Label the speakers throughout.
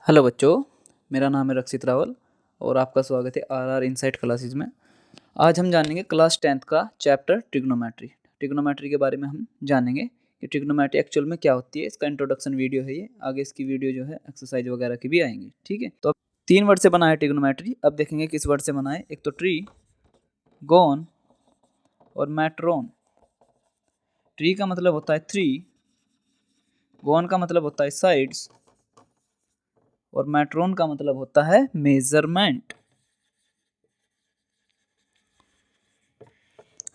Speaker 1: Hello बच्चों, मेरा नाम है रक्षित रावल और आपका स्वागत है आरआर इनसाइट क्लासेस में। आज हम जानेंगे क्लास 10th का चैप्टर ट्रिग्नोमेट्री। ट्रिग्नोमेट्री के बारे में हम जानेंगे कि ट्रिग्नोमेट्री एक्चुअल में क्या होती है। इसका इंट्रोडक्शन वीडियो है ये, आगे इसकी वीडियो जो है एक्सरसाइज वगैरह की भी आएंगी। ठीक है, तो अब 3 वर्ड से बना है ट्रिग्नोमेट्री। अब देखेंगे किस वर्ड से बना है। एक तो ट्री, गोन और मैट्रोन। ट्री का मतलब होता है थ्री, गोन का मतलब होता है साइड्स और मैट्रोन का मतलब होता है मेजरमेंट।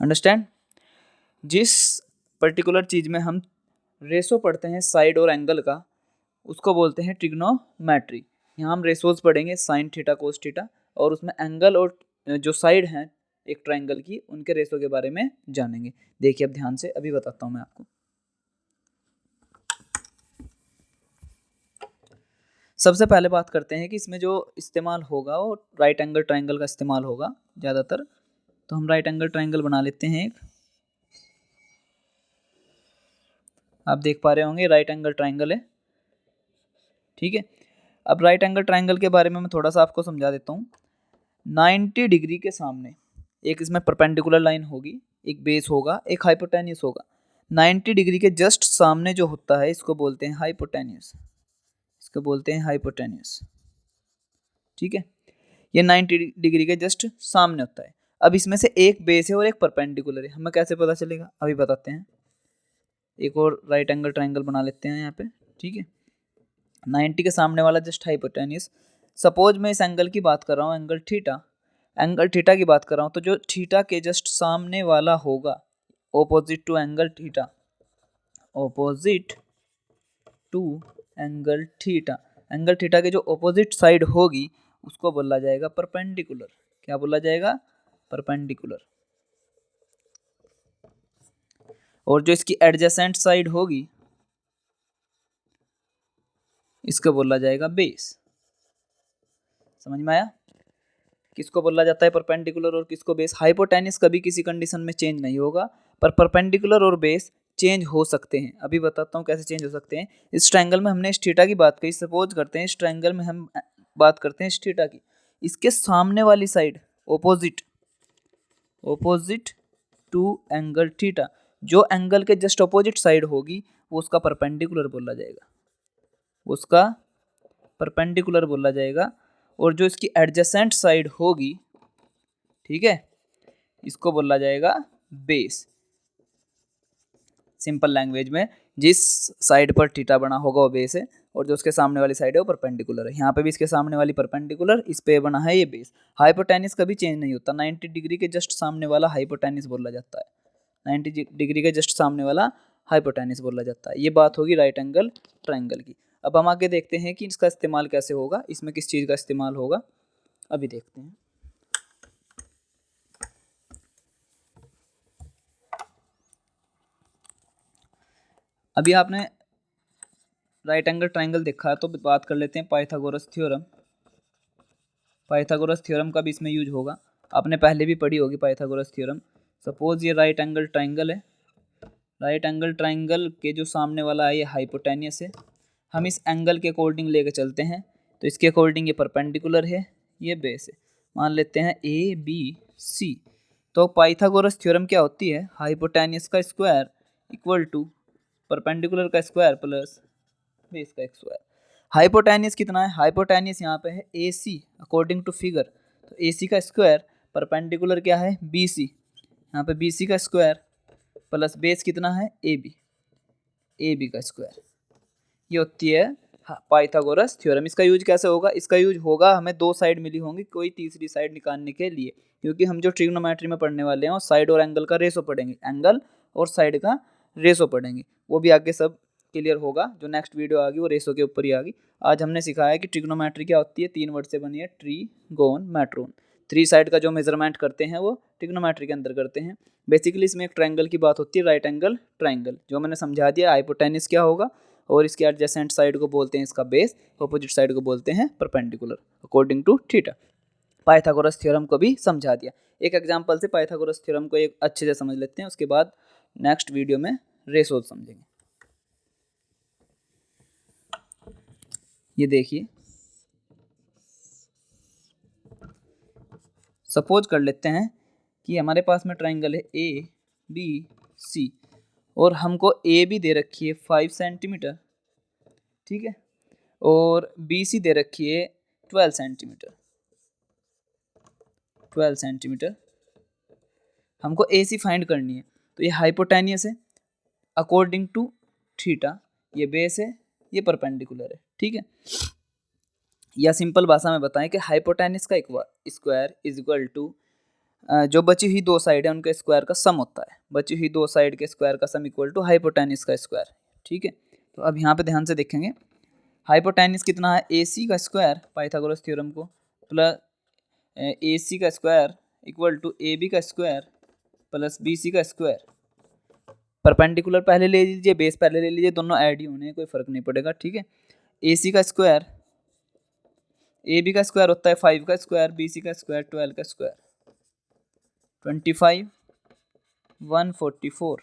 Speaker 1: अंडरस्टैंड। जिस पर्टिकुलर चीज में हम रेशो पढ़ते हैं साइड और एंगल का, उसको बोलते हैं ट्रिग्नोमेट्री। यहाँ हम रेशोज पढ़ेंगे साइन थीटा कोस थीटा, और उसमें एंगल और जो साइड हैं एक ट्रायंगल की, उनके रेशो के बारे में जानेंगे। देखिए अब ध्यान से, अभी बताता हूँ मैं आपको। सबसे पहले बात करते हैं कि इसमें जो इस्तेमाल होगा वो राइट एंगल ट्रायंगल का इस्तेमाल होगा ज़्यादातर। तो हम राइट एंगल ट्रायंगल बना लेते हैं एक। आप देख पा रहे होंगे राइट एंगल ट्रायंगल है। ठीक है, अब राइट एंगल ट्रायंगल के बारे में मैं थोड़ा सा आपको समझा देता हूँ। 90 डिग्री के सामने एक इसमें परपेंडिकुलर लाइन होगी, एक बेस होगा, एक हाइपोटेन्यूस होगा। 90 डिग्री के जस्ट सामने जो होता है इसको बोलते हैं हाइपोटेन्यूस। इसको बोलते हैं हाइपोटेन्यूस। ठीक है, ये 90 डिग्री के जस्ट सामने होता है। अब इसमें से एक बेस है और एक परपेंडिकुलर है, हमें कैसे पता चलेगा अभी बताते हैं। एक और राइट एंगल ट्रायंगल बना लेते हैं यहाँ पे। ठीक है, 90 के सामने वाला जस्ट हाइपोटेन्यूस। सपोज मैं इस एंगल की बात कर रहा हूँ, एंगल थीटा, एंगल थीटा की बात कर रहा हूँ, तो जो थीटा के जस्ट सामने वाला होगा, opposite to angle theta, opposite to angle theta, angle theta के जो ऑपोजिट साइड होगी उसको बोला जाएगा परपेंडिकुलर। क्या बोला जाएगा? परपेंडिकुलर। और जो इसकी एडजेसेंट साइड होगी इसको बोला जाएगा बेस। समझ में आया? किसको बोला जाता है परपेंडिकुलर और किसको बेस? हाइपोटेन्यूस कभी किसी कंडीशन में चेंज नहीं होगा, पर परपेंडिकुलर और बेस चेंज हो सकते हैं। अभी बताता हूँ कैसे चेंज हो सकते हैं। इस ट्रायंगल में हमने इस थीटा की बात की, सपोज करते हैं इस ट्रायंगल में हम बात करते हैं इस थीटा की। इसके सामने वाली side opposite, opposite to angle theta, जो एंगल के जस्ट ऑपोजिट साइड होगी वो उसका परपेंडिकुलर बोला जाएगा, उसका परपेंडिकुलर बोला जाएगा। और जो इसकी एडजेसेंट साइड होगी, ठीक है, इसको बोला जाएगा बेस। सिंपल लैंग्वेज में जिस साइड पर थीटा बना होगा वो बेस है, और जो उसके सामने वाली साइड है वो परपेंडिकुलर है। यहाँ पे भी इसके सामने वाली परपेंडिकुलर, इस पे बना है ये बेस। हाइपोटेन्यूस कभी चेंज नहीं होता, 90 डिग्री के जस्ट सामने वाला हाइपोटेन्यूस बोला जाता है। 90 डिग्री के जस्ट सामने वाला हाइपोटेन्यूस बोला जाता है। ये बात होगी राइट एंगल ट्रायंगल की। अब हम आगे देखते हैं कि इसका इस्तेमाल कैसे होगा, इसमें किस चीज़ का इस्तेमाल होगा, अभी देखते हैं। अभी आपने राइट एंगल ट्रायंगल देखा है, तो बात कर लेते हैं पाइथागोरस थ्योरम। पाइथागोरस थ्योरम का भी इसमें यूज होगा, आपने पहले भी पढ़ी होगी पाइथागोरस थ्योरम। सपोज ये राइट एंगल ट्रायंगल है, राइट एंगल ट्रायंगल के जो सामने वाला है ये हाइपोटेन्यूस है। हम इस एंगल के अकॉर्डिंग लेके चलते हैं, तो इसके अकॉर्डिंग ये परपेंडिकुलर है, ये बेस है। मान लेते हैं ए बी सी। तो पाइथागोरस थ्योरम क्या होती है? हाइपोटेन्यूस का स्क्वायर इक्वल टू परपेंडिकुलर का स्क्वायर प्लस बेस का स्क्वायर। हाइपोटेन्यूस कितना है? हाइपोटेन्यूस यहाँ पे है A C according to figure, तो ए सी का स्क्वायर, परपेंडिकुलर क्या है? बी सी, यहाँ पे बी सी का स्क्वायर प्लस बेस कितना है? ए बी का स्क्वायर। ये होती है पाइथागोरस थ्योरम। इसका यूज कैसे होगा? इसका यूज होगा हमें दो साइड मिली होंगी, कोई तीसरी साइड निकालने के लिए, क्योंकि हम जो ट्रिग्नोमेट्री में पढ़ने वाले हैं वो साइड और एंगल का रेशो पढ़ेंगे, एंगल और साइड का रेशो पढ़ेंगे। वो भी आगे सब क्लियर होगा, जो नेक्स्ट वीडियो आ गई वो रेशो के ऊपर ही आ गई। आज हमने सिखाया कि ट्रिग्नोमेट्री क्या होती है, 3 वर्ड से बनी है, ट्री गोन मैट्रोन। 3 साइड का जो मेजरमेंट करते हैं वो ट्रिग्नोमेट्री के अंदर करते हैं। बेसिकली इसमें एक ट्रायंगल की बात होती है, राइट एंगल ट्रायंगल, जो मैंने समझा दिया। हाइपोटेन्यूस क्या होगा, और इसके एडजेसेंट साइड को बोलते हैं इसका बेस, ऑपोजिट साइड को बोलते हैं perpendicular according to theta. Pythagoras theorem को भी समझा दिया। एक एग्जांपल से पाइथागोरस थ्योरम को एक अच्छे से समझ लेते हैं, उसके बाद नेक्स्ट वीडियो में रेशोज समझेंगे। ये देखिए, सपोज कर लेते हैं कि हमारे पास में ट्राइंगल है ए बी सी और हमको ए बी दे रखी है 5 सेंटीमीटर, ठीक है, और बी सी दे रखी है 12 सेंटीमीटर। 12 सेंटीमीटर हमको ए सी फाइंड करनी है। तो ये हाइपोटेनियस है अकॉर्डिंग टू थीटा, ये बेस है, ये परपेंडिकुलर है, ठीक है। या सिंपल भाषा में बताएं कि हाइपोटेनियस का स्क्वायर इज इक्वल टू जो बची हुई दो साइड है उनके स्क्वायर का सम होता है। बची हुई दो साइड के स्क्वायर का सम इक्वल टू हाइपोटेनियस का स्क्वायर, ठीक है। तो अब यहाँ पे ध्यान से देखेंगे हाइपोटेनियस कितना है, ए सी का स्क्वायर पाइथागोरस थ्योरम को प्लस ए सी का square equal to A B का स्क्वायर प्लस बी सी का स्क्वायर। परपेंडिकुलर पहले ले लीजिए, बेस पहले ले लीजिए, दोनों ऐड ही होने हैं, कोई फर्क नहीं पड़ेगा, ठीक है। ए सी का स्क्वायर ए बी का स्क्वायर होता है 5 का स्क्वायर, बी सी का स्क्वायर 12 का स्क्वायर, 25 144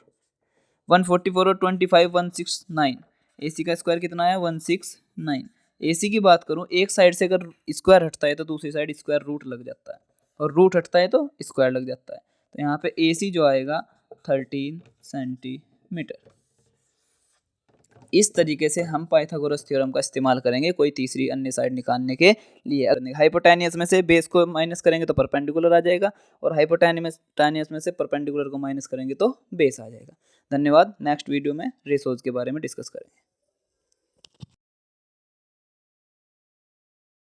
Speaker 1: 144 और 25 169। ए सी का स्क्वायर कितना है 169। ए सी की बात करूँ, एक साइड से अगर स्क्वायर हटता है तो दूसरी साइड स्क्वायर रूट लग जाता है, और रूट हटता है तो स्क्वायर लग जाता है। तो यहाँ पे ए सी जो आएगा 13 सेंटीमीटर। इस तरीके से हम पाइथागोरस थ्योरम का इस्तेमाल करेंगे कोई तीसरी अन्य साइड निकालने के लिए। हाइपोटेनियस में से बेस को माइनस करेंगे तो परपेंडिकुलर आ जाएगा, और हाइपोटेनियस में से परपेंडिकुलर को माइनस करेंगे तो बेस आ जाएगा। धन्यवाद। नेक्स्ट वीडियो में रेशोज के बारे में डिस्कस करेंगे।